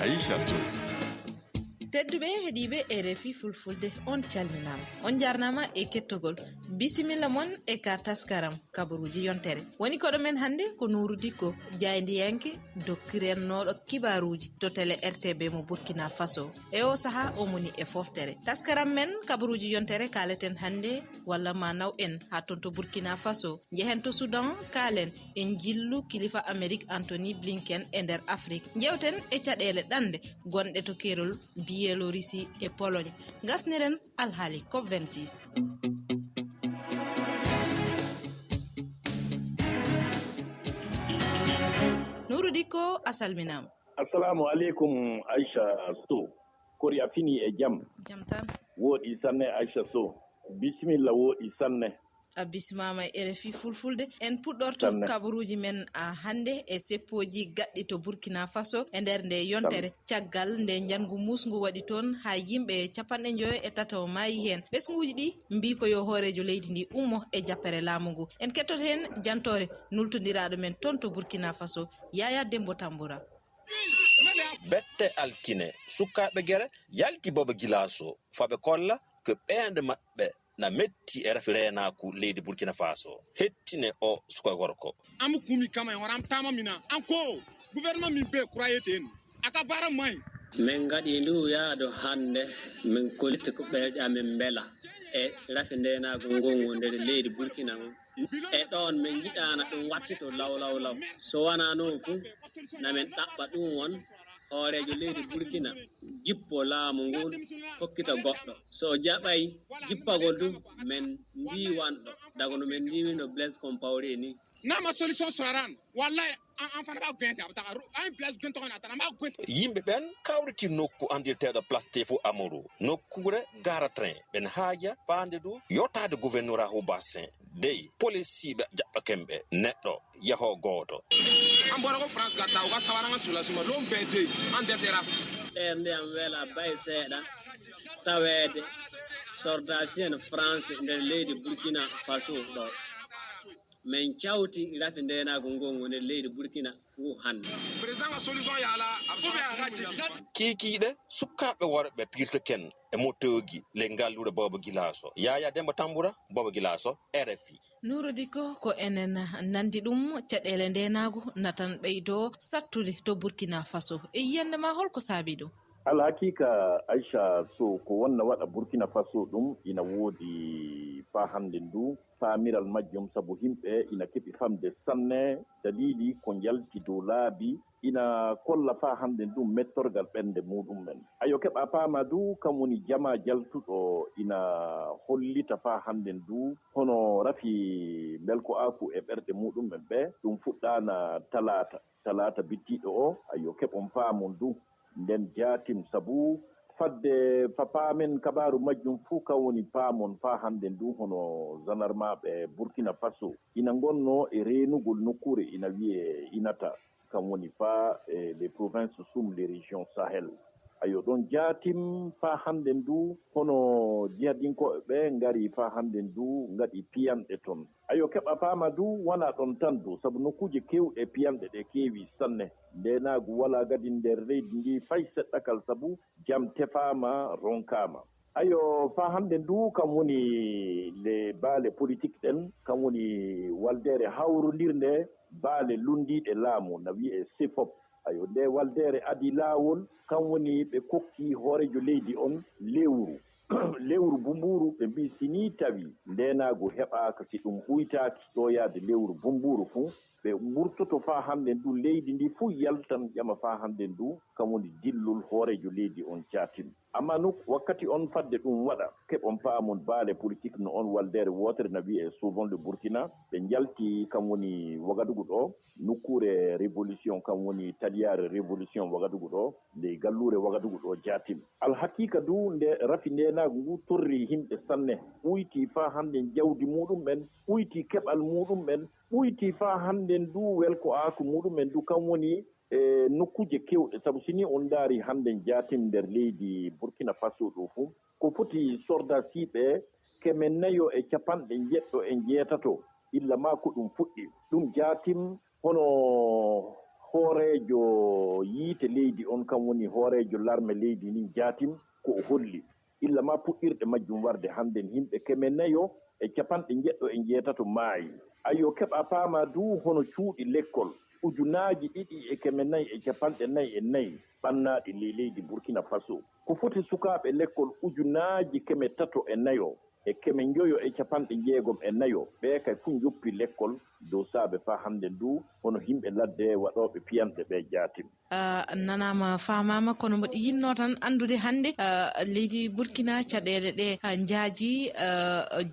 Aisha Sow. Tedduɓe heeɗiɓe RFI fulfulde on calminama on jarnama e kettogol bisimilla mon e ka taskaram kabaruji yontere woni koɗo men hannde ko Nourou Dicko jaydiyanke dokkirennoɗo kibaruji to télé RTB mo Burkina Faso e o saaha o moni e foftere taskaram men kabaruji yontere kaleten hannde walla ma naw en ha toon to Burkina Faso jehen to Soudan kalen en jillu kilifa Amérique Anthony Blinken e nder Afrique jewten e caɗele ɗande gonɗe to kerol Biélorussie et Pologne gasniren alhaali COP26. Nourou Dicko a salminama. Assalamu alaikum Aisha Sow. Kori a fini e jam tan woɗi sanne Aisha Sow. Bismillah woɗi sanne. A bisimama e RFI fulfulde en puɗɗorto kabaruji men hannde e seppoji gaɗɗi to Burkina Faso e nder nde yontere caggal nde jangu musgu waɗi toon ha yimɓe 93 maayi hen ɓesguji ɗi mbi ko yo hoorejo leydi ndi ummo e jappere laamu ngu en kettot hen jantore nultodiraɗo men toon to Burkina Faso Yaya Dembo Tamboura. Bette altine sukkaɓe guere yalti bobo gilaso faɓe kolla ko ɓeende maɓɓe na metti e rafi renaku leydi Burkina Faso hettine o suka gorko amu kumi kama en waram tama mina anko gouvernement min be croyete en aka bara may min gadi ndu yaado hande min kolite ko ɓeeɗe amin bela e rafi ndenago ngongo nder leydi Burkina on e ɗon min jiɗana ɗum wattito law so wana noon fu namin ɗaɓɓa ɗum won hoorejo leydi Burkina jippo laamu ngun hokkita goɗɗo so jaɓay jippagol ɗum min ndiwanɗo daga no min ndiwino Blaise Compaoré ni nama solution soraran wallahi an fana ba gwente abata an place gwente on atana ma gwente yimɓe ɓen kawriti nokku andirteɗo place Tefo Amadou nokkure gara train ɓen haaja fande du yottade gouverneur Ahou Bassin dey policiɓe jaɓɓa kemɓe neɗɗo yaho gooto an bora ko France gatta o ga sawaranga sula suma lom bete an desera ndiyam wela bay seeɗa tawede sordasien France nder leydi Burkina Faso ɗo min cawti rafi ndenago ngongo nder leydi Burkina fu hande président a solution yala kikiɗe sukkaɓe worɓe pirto ken e motoji le ngalluɗo Bobo Gilaso Yaya Demba Tamboura Bobo Gilaso RFI. Nourou Dicko ko enen nandi ɗum caɗele ndenago natan ɓeydo sattude to Burkina Faso e yiyande ma holko saabi ɗum alhakika Aisha Sow ko wonna waɗa Burkina Faso ɗum ina woodi fa hande ndu faamiral majjum sabu himɓe ina keɓi famde sanne dalili ko jalti dow laabi ina kolla fa hande ndu mettorgal ɓernde muɗum men ayo keɓa paama du kam woni jama jaltuɗo ina hollita fa hande ndu hono rafi belko aku e ɓerɗe muɗum men ɓe ɗum fuɗɗana talata bittiɗo o ayo keɓon faamon du nden jaatim sabu fadde paamen kabaru majjum fuu kam woni paamon fa hande ndu hono zanarmaɓe Burkina Faso ina gonno e renugol nokkure ina wiye inata kam woni fa les provinces sum les régions Sahel ayo ɗon jaatim fa hande ndu hono jihadinkoɓe ɓe ngari fa hande ndu ngaɗi piyanɗe toon ayo keɓa paama du wona ɗon tan du sabu nokkuje kewɗe piyanɗe ɗe keewi sanne ndenagu wala gadi nder leydi ndi fay seɗɗakal sabu jam tefama ronkama ayo fa hande ndu kam woni le baale politique ɗen kam woni waldere hawrodirnde baale lundiɗe laamu na wiye CEPOP ayo nde waldere adi laawol kam woni ɓe kokki hoorejo leydi on lewru bumburu ɓe mbi sini tawi ndenago heɓaka si ɗum ɓuytaki ɗo yaade lewru bumburu fuu ɓe ɓurtoto fa hande ndu leydi ndi fuu yaltan ƴama fa hande ndu kam woni dillol hoorejo leydi on catin amma nu wakkati on fadde ɗum waɗa keɓon paamon baale politique no on waldere wotere na wiye souvent le Burkina ɓe jalti kam woni Wagadugu ɗo nokkure révolution kam woni taliyare révolution Wagadugu ɗo nde gallure Wagadugu ɗo jaatim alhakika du nde rafi ndenago ngu torri himɓe sanne ɓuyti fa hande jawdi muɗum ɓen ɓuyti keɓal muɗum ɓen ɓuyti fa hande ndu welko aku muɗum ɓen du kam woni e nokkuje kewɗe sabu sini on daari hande jaatim nder leydi Burkina Faso ɗo fuu ko foti sordasiɓe 450 illa ma ko ɗum fuɗɗi ɗum jaatim hono hoorejo yiite leydi on kam woni hoorejo larme leydi ni jaatim ko o holli illa ma puɗɗirɗe majjum warde hannden himɓe keme nayo e capanɗe jeɗɗo e jeetato maayi ayo keɓa paama du hono cuuɗi l'école ujunaaji ɗiɗi e keme nayi e capanɗe nayi e nayi ɓannaaɗi leydi Burkina Faso ko foti sukaaɓe l'école ujunaaji keme tato e nayo e keme njoyo e capanɗe jeegom e nayo ɓe kay fu joppi l'école dow saabe faa hannde ndu hono yimɓe ladde waɗooɓe piyanɗe ɓe jaatim nanama famama kono mboɗo yinno tan andude hannde leydi Burkina caɗele ɗe jaaji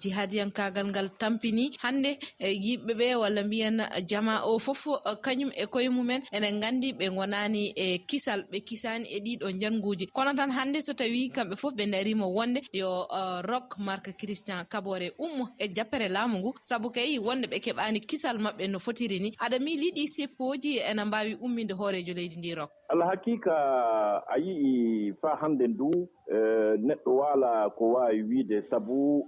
jihadiyankagal ngal tampini hannde yimɓeɓe walla mbiyen jama o fof kañum e koye mumen enen gandi ɓe gonani e kisal ɓe kisani e ɗiɗo janguji kono tan hannde so tawi kamɓe fof ɓe darima wonde yo Roch Marc Christian Kaboré ummo e jappere laamu ngu saabu kay wonde ɓe keɓani kisal mabɓe no fotiri ni aɗa miili ɗi seppoji ene mbawi umminde hoorejo leydi ndi Roch alhakika a yii faa hannde ndu neɗɗo waala ko waawi wiide sabu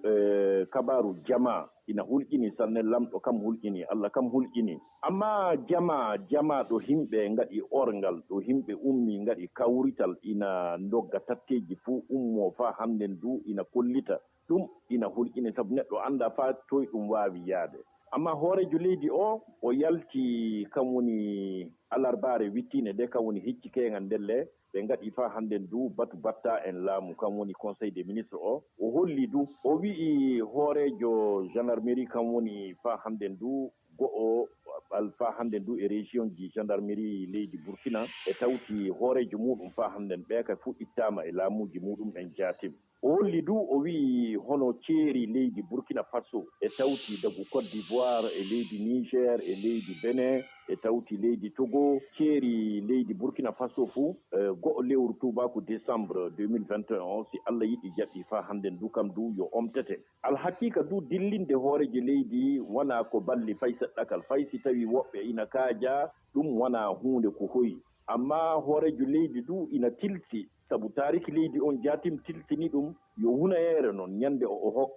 kabaru jama ina hulƴini sanne lamɗo kam hulƴini Allah kam hulƴini amma jama ɗo himɓe ngaɗi orngal ɗo himɓe ummi ngaɗi kawrital ina ndogga tatteji fuu ummo faa hannde ndu ina kollita ɗum ina hulƴini sabu neɗɗo annda faa toye ɗum waawi yaade amma hoorejo leydi o yalti kam woni alarbaare wittiine de kam woni hecci keengal ndelle ɓe ngaɗi faa hannde ndu batu batta en laamu kam woni conseil des ministres o holli du o wi'i hoorejo gendarmerie kam woni faa hannde ndu go'o faa hannde ndu e région ji gendarmerie leydi Burkina e tawti hoorejo muɗum faa hannde ɓe kay fuɗɗittaama e laamuji muɗum en jaatim o holli du o wi'i hono ceeri leydi Burkina Faso e tawti dagu Côte d'Ivoire e leydi Niger e leydi Benin e tawti leydi Togo ceeri leydi Burkina Faso fuu go'o lewru tubako décembre 2021 o si Allah yiɗi jaɓi faa hannde ndu kam du yo omtete alhakika du dillinde hoorejo leydi wona ko balli fay seɗɗakal fay si tawi woɓɓe ina kaaja ɗum wona huunde ko hoyi amma hoorejo leydi du ina tilsi sabu taariki leydi on jaatim tiltini ɗum yo hunayeere noon ñannde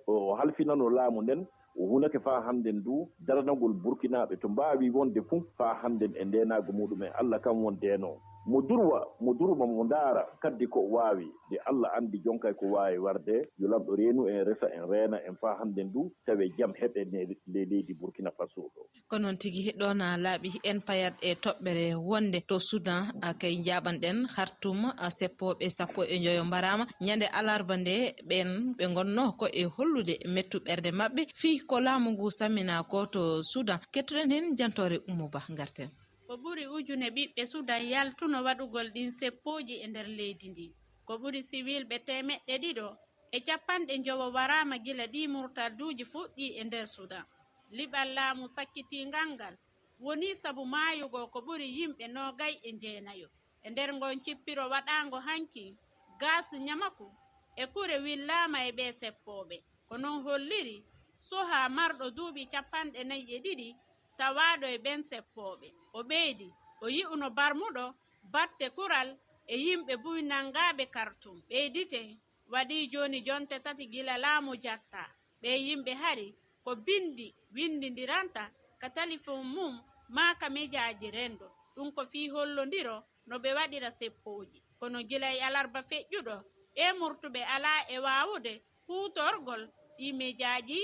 o halfinano laamu nden o hunake faa hannden ndu daranagol burkinaaɓe to mbaawi wonde fof faa hannden e ndeenaago muɗumen Allah kam won deenoo mo durma mo ndaara kaddi ko waawi de Allah anndi jonkay ko waawi warde yo lamɗo reenu en resa en reena en faa hannden ndu tawe jam heɓe le leydi Burkina Faso ɗo ko noon tigi ɗon laaɓi en payat e toɓɓere wonde to Soudan kay jaaɓanɗen Khartoum seppoɓe 15 mbarama ñande alarba nde ɓen ɓe gonno ko e hollude mettu ɓerde maɓɓe fii ko laamu ngu sammina ko to Soudan kettoɗen hen jantore Oumou Ba garten ko ɓuri ujune ɓiɓɓe Soudan yaltuno waɗugol ɗin seppoji e nder leydi ndi ko ɓuri siwilɓe 200 e 90 warama gila ɗi murtaduji fuɗɗi e nder Soudan liɓal laamu sakkitingal ngal woni sabu mayugo ko ɓuri yimɓe 29 e nder ngon cippiro waɗango hanki gas nyamaku e kure willama e ɓe seppoɓe ko non holliri soha marɗo duuɓi 42 tawaɗo e ɓen seppoɓe o ɓeydi o yi'uno barmuɗo batte kural e yimɓe buy nangaɓe Khartoum ɓeydite waɗi joni jonte 3 gila laamu jatta ɓe yimɓe hari ko windidiranta ka téléphone mum ma ka mejaji rendo ɗum ko fi hollodiro no ɓe waɗira seppoji kono gila e alarba feƴƴuɗo ɓe murtuɓe ala e wawude hutorgol ɗi mejaji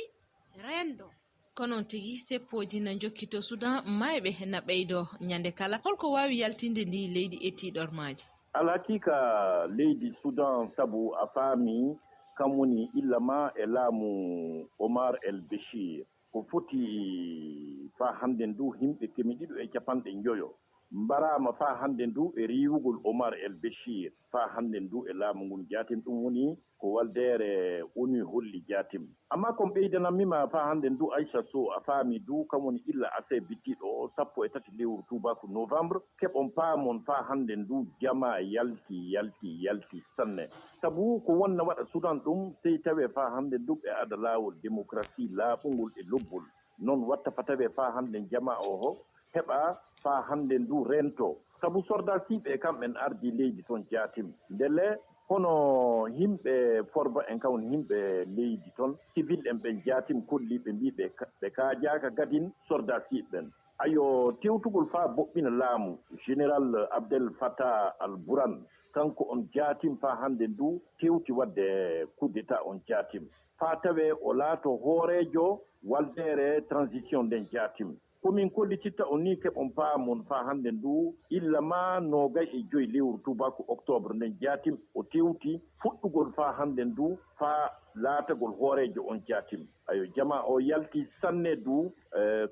rendo kono tigi seppoji na jokkito Soudan mayɓe na ɓeydo ñande kala holko wawi yaltinde ndi leydi ettiɗormaji alhakika leydi Soudan sabu a faami kam woni illa ma e laamu Omar El Béchir ko foti faa hannde ndu himɓe 250 mbarama faa hannde ndu e riwugol Omar El Béchir faa hannde ndu e laamu ngun jaatim ɗum woni ko waldere ONU holli jaatim amma kon ɓeydanamima faa hannde ndu Aissa Sow a faami du kam woni illa ase bittiɗo o 13 lewru tubako novembre keɓon paamon faa hannde ndu jama yalti sanne sabu ko wonna waɗa Soudan ɗum sey tawe faa hannde ndu ɓe ada laawol démocratie laaɓugol e lobbol noon watta fa tawe faa hannde jama o heɓa faa hannde ndu rento sabu sordasiɓe kamɓen ardi leydi toon jaatim ndele hono yimɓe forba en kam yimɓe leydi toon civil en ɓen jaatim kolli ɓe mbi ɓe kaajaka gadin sordasiɓe ɓen ayo tewtugol fa boɓɓina laamu général Abdel Fattah al-Burhan kanko on jaatim fa hande ndu tewti wadde coup d'état on jaatim fa tawe o laato hoorejo waldere transition nden jaatim komin kollititta on ni keɓon paamon fa hande ndu illa ma 25 lewru tubako octobre nden jaatim o tewti fuɗɗugol fa hande ndu fa laatagol hoorejo on jaatim ayo jama o yalti sanne du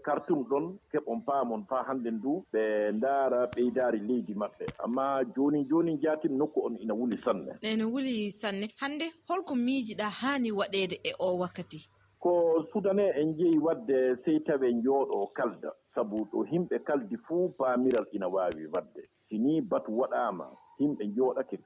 kartum ɗon keɓon paamon fa hande ndu ɓe ndaara ɓeydaari leydi maɓɓe amma joni jaatim nokku on ina wuli sanne ene wuli sanne hande holko miijiɗa haani waɗeede e o wakkati ko sudanais en jeeyi wadde sey tawe njooɗo kalda sabu ɗo himɓe kaldi fuu paamiral ina waawi wadde sini batu waɗaama himɓe njooɗake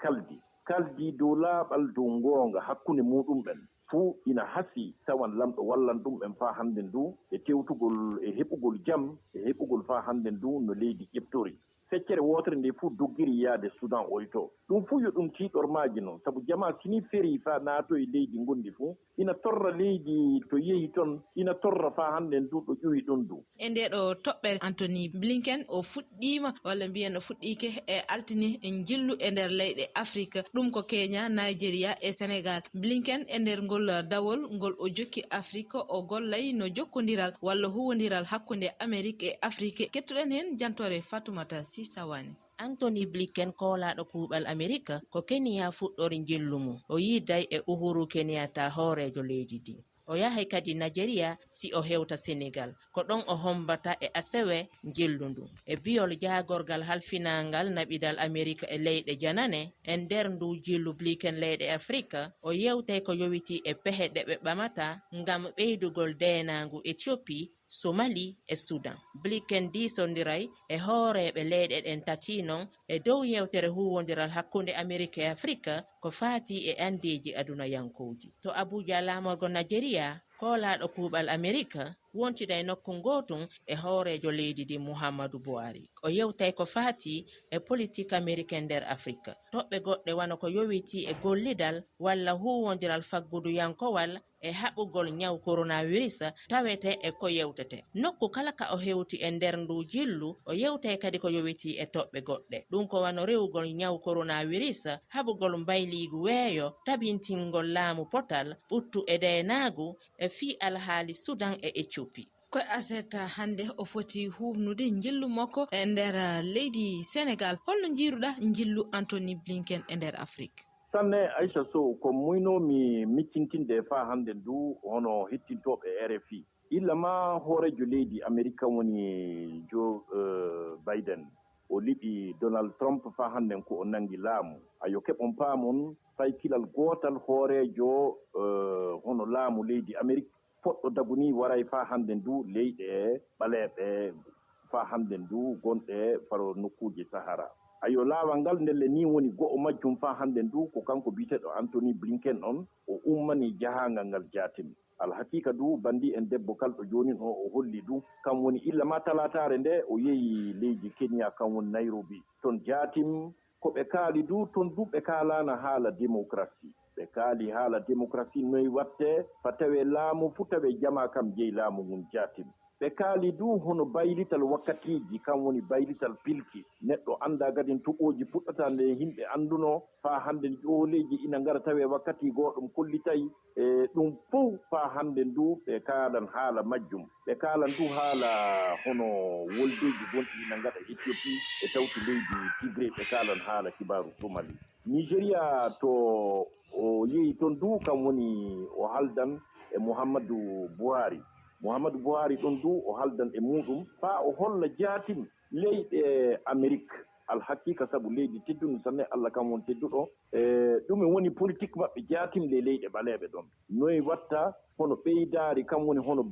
kaldi dow laaɓal dow ngoonga hakkunde muɗumɓen fuu ina hasi tawan lamɗo wallan ɗum ɓen faa hannde ndu e tewtugol e heɓugol jam e heɓugol faa hannde ndu no leydi ƴeftori feccere wotere nde fuu doggiri yaade Sudan oyto ɗum fuu yo ɗum tiiɗormaaji noon sabu jama sini feri faa naatoye leydi ngondi fuu ina torra leydi to yehi toon ina torra faa hannde ndu ɗo ƴuwi ɗon du e ndeɗo toɓɓere Anthony Blinken o fuɗɗima walla mbiyen o fuɗɗike e altini en jillu e nder leyɗe Afrique ɗum ko Kenya, Nigeria e Sénégal. Blinken e nder ngol dawol ngol o jokki Afrique o gollay no jokkodiral walla huwodiral hakkunde Amérique e Afrique. Kettuɗen hen jantore Fatoumata Sisawani. Anthony Blinken koolaɗo kuuɓal Amerika ko Kenya fuɗɗori jillu mum o yiiday e Uhuru Kenyatta hoorejo leydi ndi o yahay kadi Nigeria si o hewta Sénégal ko ɗon o hombata e asewe jillu ndu e biyol jaagorgal halfinangal naɓidal Amerika e leyɗe janane e nder ndu jillu Blinken leyɗe Afrika o yewtay ko yowiti e pehe ɗe ɓe ɓamata ngam ɓeydugol deenangu Ethiopie Somali e Sudan. Blinken diisondiray e hooreɓe leyɗe ɗen tati non e dow yewtere huwodiral hakkunde Amerika e Afrika ko faati e andeji aduna yankoji. To Abuja laamorgo Nigeria koolaɗo kuuɓal Amerika wontiday nokku gotum e hoorejo leydi ndi Muhammadu Buhari o yewtay ko faati e politique américain nder Afrika toɓɓe goɗɗe wano ko yowiti e gollidal walla huwodiral faggudu yankowal e haɓugol nyaw coronavirus tawete e ko yewtete nokku kala ka o hewti e nder ndu jillu o yewtay kadi ko yowiti e toɓɓe goɗɗe ɗum ko wano rewugol nyaw coronavirus haɓugol mbayligu weeyo tabintingol laamu potal ɓuttu e deenaagu e fii alhaali Sudan e Ethiopie. Koye aseta hande o foti humnude jillu makko e nder leydi Sénégal holno jiiruɗa jillu Anthony Blinken e nder Afrique sanne Aisha Sow ko muynomi miccintinde faa hande ndu hono hettintoɓe RFI illa ma hoorejo leydi Amerika woni Joe Biden o liɓi Donald Trump faa handen ko o nangi laamu ayo keɓon paamon fay kilal gootal hoorejo hono laamu leydi Amerika poɗɗo daguni waray faa hande ndu leyɗe ɓaleeɓe faa hande ndu gonɗe faro nokkuuje Sahara ayo laawal ngal ndelle ni woni go'o majjum faa hande ndu ko kanko biyeteɗo Anthony Blinken on o ummani jahaangal ngal jaatim alhaqiqa du bandi en debbo kalɗo joni o holli du kam woni illa ma talatare nde o yehi leydi Kenya kam woni Nairobi ton jaatim ko ɓe kaali du ton du ɓe kaalana haala démocratie ɓe kaali haala démocratie noyi watte fa tawe laamu fu tawe jama kam jeyi laamu ngun jaatim ɓe kaali du hono baylital wakkatiji kam woni baylital pilki neɗɗo anda gadin tuɓoji puɗɗata nde yimɓe anduno faa hande ƴooleji ina ngara tawe wakkati goɗum kollitay e ɗum fof faa hande ndu ɓe kaalan haala majjum ɓe kaalan du haala hono woldeji gonɗi ina ngaɗa Ethiopie e tawti leydi Tigré ɓe kaalan haala kibaru Somali Nigéria to o yehi toon du kam woni o haldan e Muhammadu Buhari ɗon du o haldan e muɗum faa o holla jaatim leyɗe Amérique alhaqiqa sabu leydi tedduno sanne Allah kam won tedduɗo ɗum e woni politique maɓɓe jaatim le leyɗe ɓaleeɓe ɗon noyi watta hono ɓeydaari kam woni hono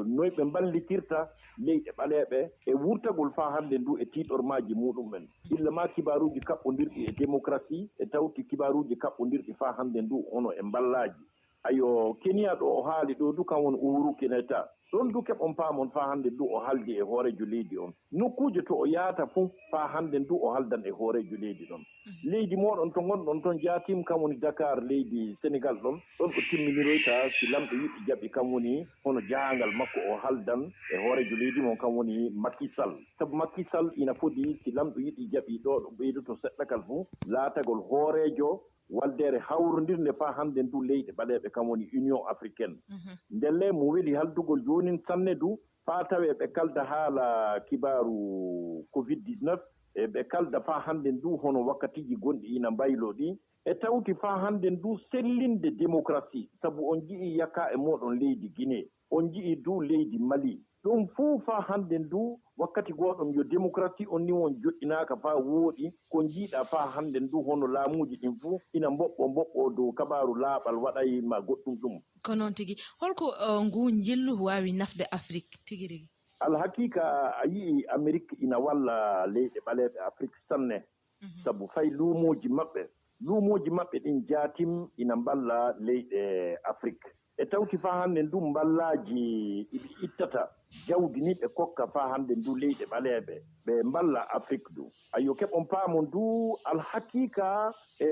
noyi ɓe ballitirta leyɗe ɓaleeɓe e wurtagol faa hannde ndu e tiiɗormaaji muɗummen illa ma kibaruuji kaɓɓondirɗi e démocratie e tawti kibaruuji kaɓɓondirɗi faa hannde ndu hono e mballaaji ayo Kenya ɗo o haali ɗo du kan woni Uhuru Kenyatta ɗon du keɓon paamon faa hannde du o haldi e hoorejo leydi on nokkuuje to o yahata fuu faa hannde du o haldan e hoorejo leydi ɗon leydi moɗon to gonɗon toon jaatim kam woni Dakar leydi Sénégal ɗon ɗo timminiroyta si lamɗo yiɗi jaɓi kam woni hono jahangal makko o haldan e hoorejo leydi mon kam woni Macky Sall sabu Macky Sall ina foti si lamɗo yiɗi jaɓi ɗo ɗo ɓeydoto seɗɗakal fuu laatagol hoorejo waldere hawrondirde faa hannde du leyɗe ɓaleɓe kam woni Union africaine ndelle mo weli haldugol jooni sanne du faa tawe ɓe kalda haala kibaru Covid-19 e ɓe kalda faa hannde du hono wakkatiji gonɗi ina mbaylo ɗi e tawti faa hannde du sellinde démocratie sabu on ji'i yakka e moɗon leydi Guinée on ji'i du leydi Mali ɗum fuu faa hannde du wakkati goɗɗon yo démocratie on ni won joƴƴinaaka faa wooɗi ko jiiɗa faa hannde du hono laamuji ɗin fuu ina mboɓɓo dow kabaru laaɓal waɗayma goɗɗum ɗum ko noon tigi holko ngu jillu waawi nafde Afrique tigi rigi alhaqiqa a yii Amérique ina walla leyɗe ɓaleɓe Afrique sanne sabu fay luumoji maɓɓe ɗin jaatim ina mballa leyɗe Afrique e tawti faa hannde ndu mballaji ɗiɓe ittata jawdi ni ɓe kokka faa hannde ndu leyɗe ɓaleeɓe ɓe mballa Afrique du ayo keɓon paamo ndu alhaqiqa e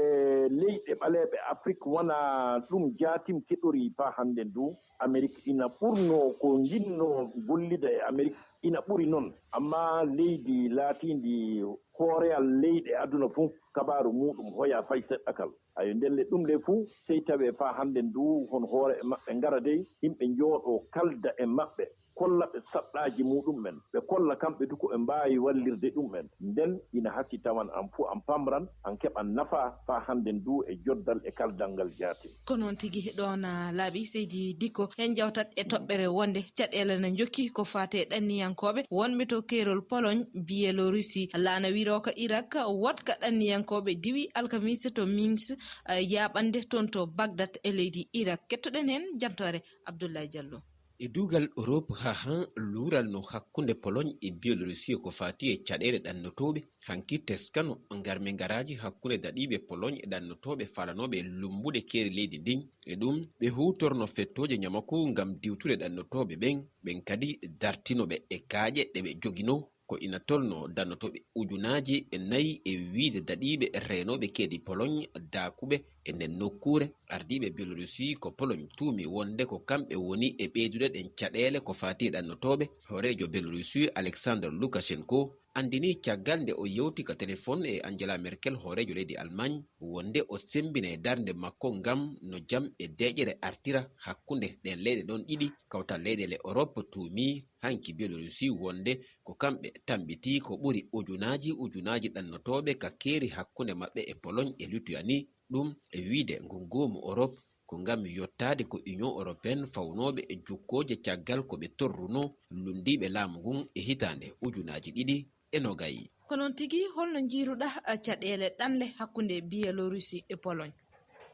leyɗe ɓaleeɓe Afrique wona ɗum jaatim keɗori faa hannde ndu Amérique ina ɓurno ko jinno gollida e Amérique ina ɓuri noon amma leydi laatindi hooreyal leyɗe aduna fuu kabaru muɗum hoya fay seɗɗakal ayo ndelle ɗum le fuu sey tawe faa hannde ndu hon hoore e maɓɓe ngara dey yimɓe njooɗo kalda e maɓɓe kolla ɓe saɗɗaaji muɗummen ɓe kolla kamɓe du ko ɓe mbaawi wallirde ɗummen nden ina hasi tawan an fuu an pamran an keɓan nafa faa hannde ndu e joddal e kaldal ngal jaati ko noon tigi ɗon laaɓi Seydi Dicko en jawtat e toɓɓere wonde caɗeele ne jokki ko faate ɗanniyankoɓe wonɓe to keerol Pologne Biélorussie laana wiro ko Irak wotka ɗanniyankoɓe diwi alkamisa to Minsk yaɓande toon to Bagdad e leydi Irak kettoɗen hen jantore Abdoulaye Diallo e duugal Europe ha han luural no hakkunde Pologne e Biélorussie ko fati e caɗele ɗannotoɓe hanki teskano ngarme ngaraji hakkunde daɗiɓe Pologne e ɗannotoɓe falanoɓe lumbuɗe keeri leydi ndin e ɗum ɓe hutorno fettoje ñamako ngam diwtude ɗannotoɓe ɓen kadi dartinoɓe e kaaƴe ɗe ɓe jogino ko ina tolno dannotoɓe ujunaji e 4 e wiide daɗiɓe renoɓe keedi Pologne daakuɓe e nden nokkure ardiɓe Biélorussie ko Pologne tuumi wonde ko kamɓe woni e ɓeydude ɗen caɗele ko fati ɗannotoɓe horejo Biélorussie Alexandre Lukashenko andini caggal nde o yewti ka téléphone e Angela Merkel horejo leydi Allemagne wonde o sembine darde makko ngam no jam e deƴƴere artira hakkunde ɗen leyɗe ɗon ɗiɗi kawtal leyɗele Europe tuumi hanki Biélorussie wonde ko kamɓe tambiti ko ɓuri ujunaji ɗannotoɓe ka keeri hakkunde maɓɓe e Pologne e Lituanie ɗum e wiide ngungumu Europe ko ngam yottade ko Union européenne fawnoɓe e jukkoje caggal ko ɓe torruno lundiɓe laamu ngun e hitande ujunaji 2020 ko noon tigi holno jiiruɗa caɗele ɗanle hakkunde Biélorussie e Pologne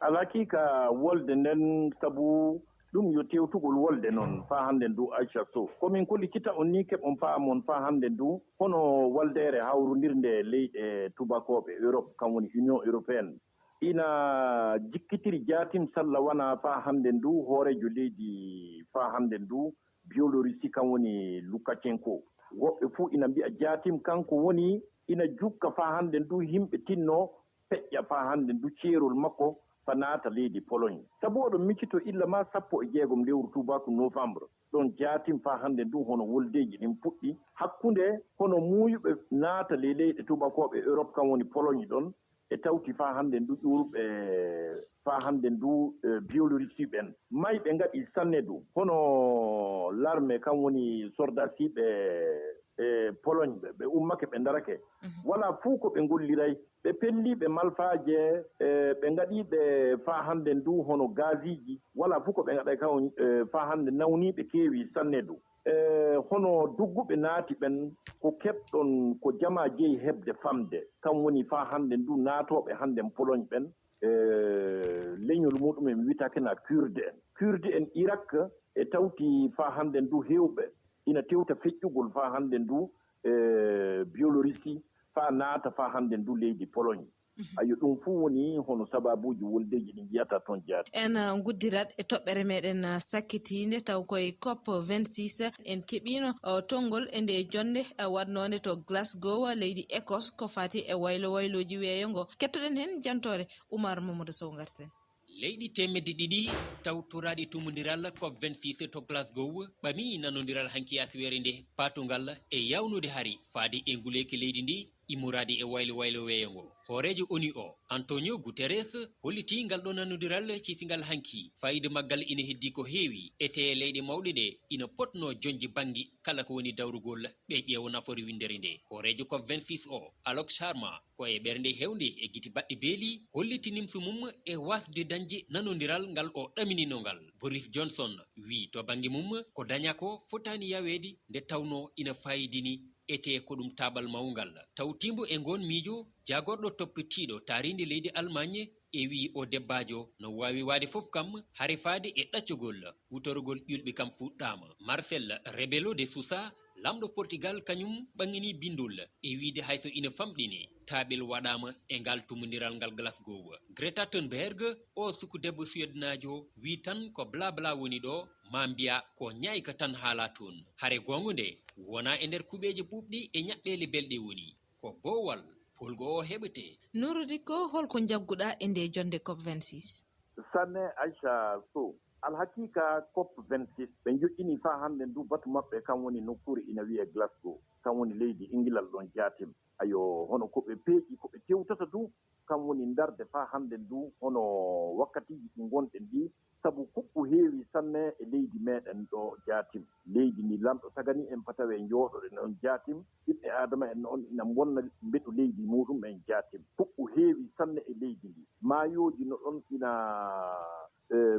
alhaqiqa wolde nden sabu ɗum yo tewtugol wolde noon faa hannde ndu Aisha Sow komin kollicita on ni keɓon paamon faa hannde ndu hono waldere hawrondirde leyɗe tubakoɓe Europe kam woni Union européenne ina jikkitiri jaatim salla wana faa hannde ndu hoorejo leydi faa hannde ndu Biélorussie kam woni Lukashenko woɓɓe fuu ina mbi'a jaatim kanko woni ina jukka faa hannde ndu yimɓe tinno peƴƴa faa hannde ndu ceerol makko fa naata leydi Pologne sabu oɗon miccito illa ma 16 lewru tubaku novembre ɗon jaatim faa hannde ndu hono woldeji ɗin puɗɗi hakkunde hono muuyuɓe naata le leyɗe tubakoɓe Europe kam woni Pologne ɗon e tawti faa hannde ndu ƴuurɓe faa hannde ndu Biélorussie ɓen mayɓe ngaɗi sanne du hono l'armée kam woni soldasiɓe e Pologne ɓe ummake ɓe darake wala fuu ko ɓe golliray ɓe pelliɓe malfaje ɓe ngaɗiɓe faa hannde ndu hono gaziji wala fuu ko ɓe ngaɗay kam faa hannde nawniɓe keewi sanne du hono dugguɓe naati ɓen ko keɓɗon ko jama jeyi heɓde famde kam woni faa hannde ndu naatoɓe hannde Pologne ɓen leñol muɗumen wiyetake na kurde en Irak e tawti faa hannde ndu heewɓe ina tewta feƴƴugol faa hannde ndu Biélorussie faa naata faa hannde ndu leydi Pologne ayo ɗum fuu woni hono sababuji woldeji ɗi jiyata toon jaati. En guddirat e toɓɓere meɗen sakkitinde taw koye COP 26 en keɓino tongol e nde jonde waɗnode to Glasgow leydi Écosse ko fati e wayloji weeyo ngo. Kettoɗen hen jantore Oumar Mamadou Sow garten. leyɗi temedde ɗiɗi tawtoraɗi tumodiral COP 26 to Glasgow ɓami nanodiral hankiyaswere nde patugal e yawnude hari faade e nguleki leydi ndi immorade e waylo weeyo ngo. Hoorejo ONU o Antonio Guterres holliti ngal ɗo nanodiral cifigal hanki fayida maggal ina heddi ko heewi ete leyɗe mawɗe ɗe ina potno jonji banggue kala ko woni dawrugol ɓe ƴeewa nafoore windere nde. Hoorejo COP 26 o Alok Sharma ko e ɓernde hewnde e giti baɗɗe beeli holliti nimsu mum e wasde dañde nanodiral ngal o ɗamininongal. Boris Johnson wi to banggue mum ko daña ko fotani yawede nde tawno ina fayidini ete ko ɗum tabal mawgal. Tawtimbo e ngon miijo jagorɗo toppitiɗo taarinde leydi Allemagne e wi o debbajo no wawi wade fof kam hare faade e ɗaccugol wutorugol ƴulɓe kam fuɗɗama. Marcel Rebelo de Sousa lamɗo Portugal kañum ɓangini bindol e wiide hayso ina famɗine taaɓel waɗama e ngal tumodiral ngal Glasgow. Greta Thunberg o sukudebbo suednajo wi tan ko blabla woni ɗo ma mbiya ko ñayka tan haala toon. Hare gonga nde wona e nder kuɓeje ɓuuɓɗi e ñaɓɓele belɗe woni ko bowal polgo o heɓete. Nourudi ko holko jagguɗa e nde jonde COP 26? Sanne Aisha Sow, alhakika COP 26 ɓe joƴƴini fa hannde ndu batu maɓɓe kan woni nokkure ina wiye Glasgow, kan woni leydi Ingilal ɗon jaatim. Ayo hono ko ɓe peeƴi ko ɓe tewtata du kan woni darde fa hannde ndu hono wakkatiji ɗi gonɗen ɗi, sabu kuɓɓu heewi sanne e leydi meɗen ɗo jaatim. Leydi ndi lamɗo tagani en patawe jooɗoɗe ɗon jaatim, ɓiɓɓe adama en on ina bonna mbeɗu leydi muɗum en jaatim. Kuɓɓu heewi sanne e leydi ndi, maayoji no ɗon ina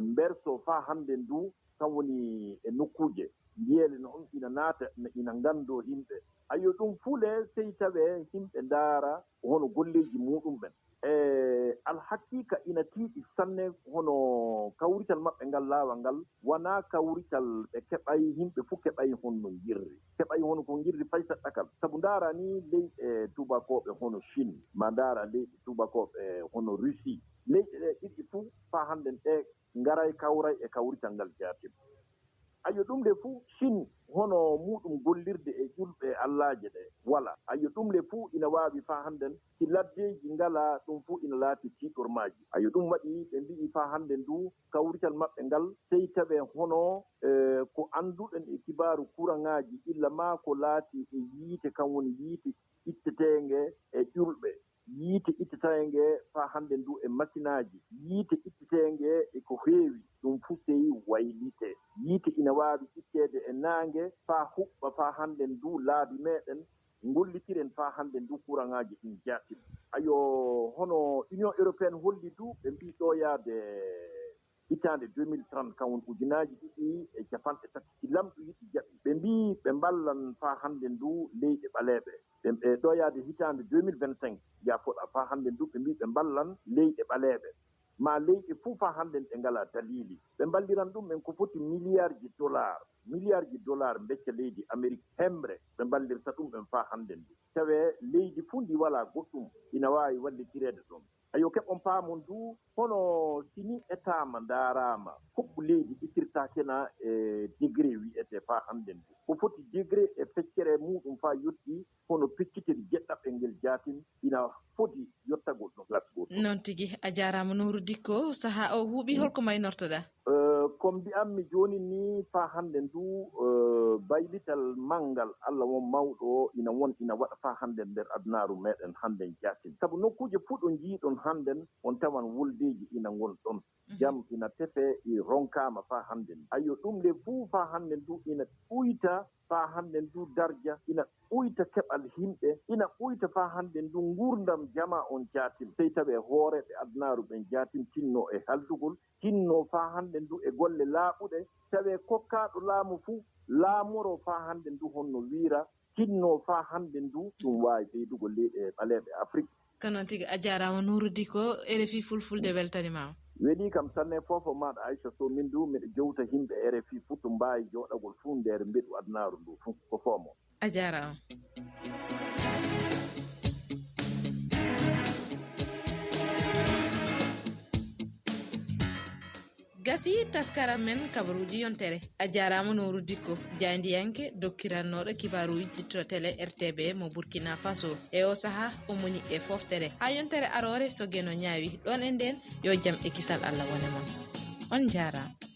mberso fa hannde ndu kan woni e nokkuje ndiyele no on ina naata ina ngando yimɓe. Ayo ɗum fuule sey tawe yimɓe ndaara hono golleji muɗum ɓen. Alhaqiqa ina tiiɗi sanne hono kawrital maɓɓe ngal laawal ngal wona kawrital ɓe keɓay yimɓe fof keɓay honno jirri, keɓay hono ko jirri fay saɗɗakal. Sabu ndaara ni leyɗe tubakoɓe hono Chine, ma ndaara leyɗe tubakoɓe hono Russie, leyɗe ɗe ɗiɗi fof fa hannden ɗe ngaray kawray e kawrital ngal jaatim. Ayo ɗum le fuu Chine hono muɗum gollirde e ƴulɓe allaje ɗe wala. Ayo ɗum le fuu ina waawi fa hannden si laddeji ngala ɗum fuu ina laati tiiɗormaji. Ayo ɗum waɗi ɓe mbi'i fa hannden ndu kawrital maɓɓe ngal sey tawe hono ko annduɗen e kibaaru kuraŋaaji illa ma ko laati e yiite kan woni yiite ittetenge e ƴulɓe, yiite ittetenge fa hannde ndu e masinaji, yiite ittetenge e ko heewi ɗum fuu sey waylite. Yiite ina waawi ittede e naange faa huɓɓa faa hannde ndu laabi meɗen ngollitiren faa hannde ndu kuraŋaaji ɗin jaatim. Ayo hono Union européenne holli du ɓe mbii ɗo yaade hitaande 2030 kan woni ujunaaji ɗiɗi e capanɗe tati si lamɗo yiɗi jaɓi. Ɓe mbii ɓe mballan faa hannde ndu leyɗe ɓaleeɓe. Ɓe ɗo yaade hitaande 2025 jaafoɗa faa hannde ndu ɓe mbii ɓe mballan leyɗe ɓaleeɓe. Ma leyɗe fof faa hannden ɗe ngalaa dalili. Ɓe mballiran ɗum men ko foti milliard ji dollar becca leydi Amérique hembre ɓe mballirta ɗum ɓen faa hannden ndu. Tawe leydi fuu ndi walaa goɗɗum ina waawi wallitireede ɗon. Ayo keɓon paamon du hono sini état ma ndaaraama huɓɓu leydi ɗitirtaakena e degré wi'etee faa hannden ndu. Ko foti degré e feccere muɗum faa yotti hono peccitiri jeɗɗaɓɓe ngel jaatin ina foti yottagol ɗo Glasgow. Noon tigi a jaaraama Nourou Dicko, sahaa o huuɓi holko maynortoɗaa? Ko mbiyammi jooni ni faa hannde ndu baylital manngal Allah won mawɗo ina waɗa faa hannden nder adunaaru meɗen hannden jaatin. Sabu nokkuuje fuu ɗo njiiɗon hannden on tawan woldeeji ina ngon ɗon. Jam ina tefe i ronkaama faa hannden. Ayo ɗum le fuu faa hannden ndu ina ɓuyta faa hannden ndu darja, ina ɓuyta keɓal himɓe, ina ɓuyta faa hannden ndu nguurdam jama on jaatim. Sey tawi hooreɓe adunaaru ɓen jaatim tinno e haldugol, tinno faa hannden ndu e golle laaɓuɗe, tawi kokkaaɗo laamu fuu laamoro faa hannden ndu honno wiira, tinno faa hannden ndu ɗum waawi ɓeydugo leyɗe ɓaleeɓe Afrique. Ko noon tigi a jaaraama Nourou Dicko, RFI Fulfulde weltanimama. Weɗi kam sanne fofo maɗa Aisha Sow, min du miɗo jewta yimɓe RFI fuu to mbaawi jooɗagol fuu nder mbeɗu adunaaru ndu fuu ko foomo. A jaaraama. gasi taskara men kabaruji yontere a jarama Nouru Dicko jandiyanke dokkirannoɗo kibaruji jitto télé RTB mo Burkina Faso e o saaha o moni e foftere ha yontere arore so gueno ñaawi ɗon e nden yo jaam e kisal Allah wone mon on jarama.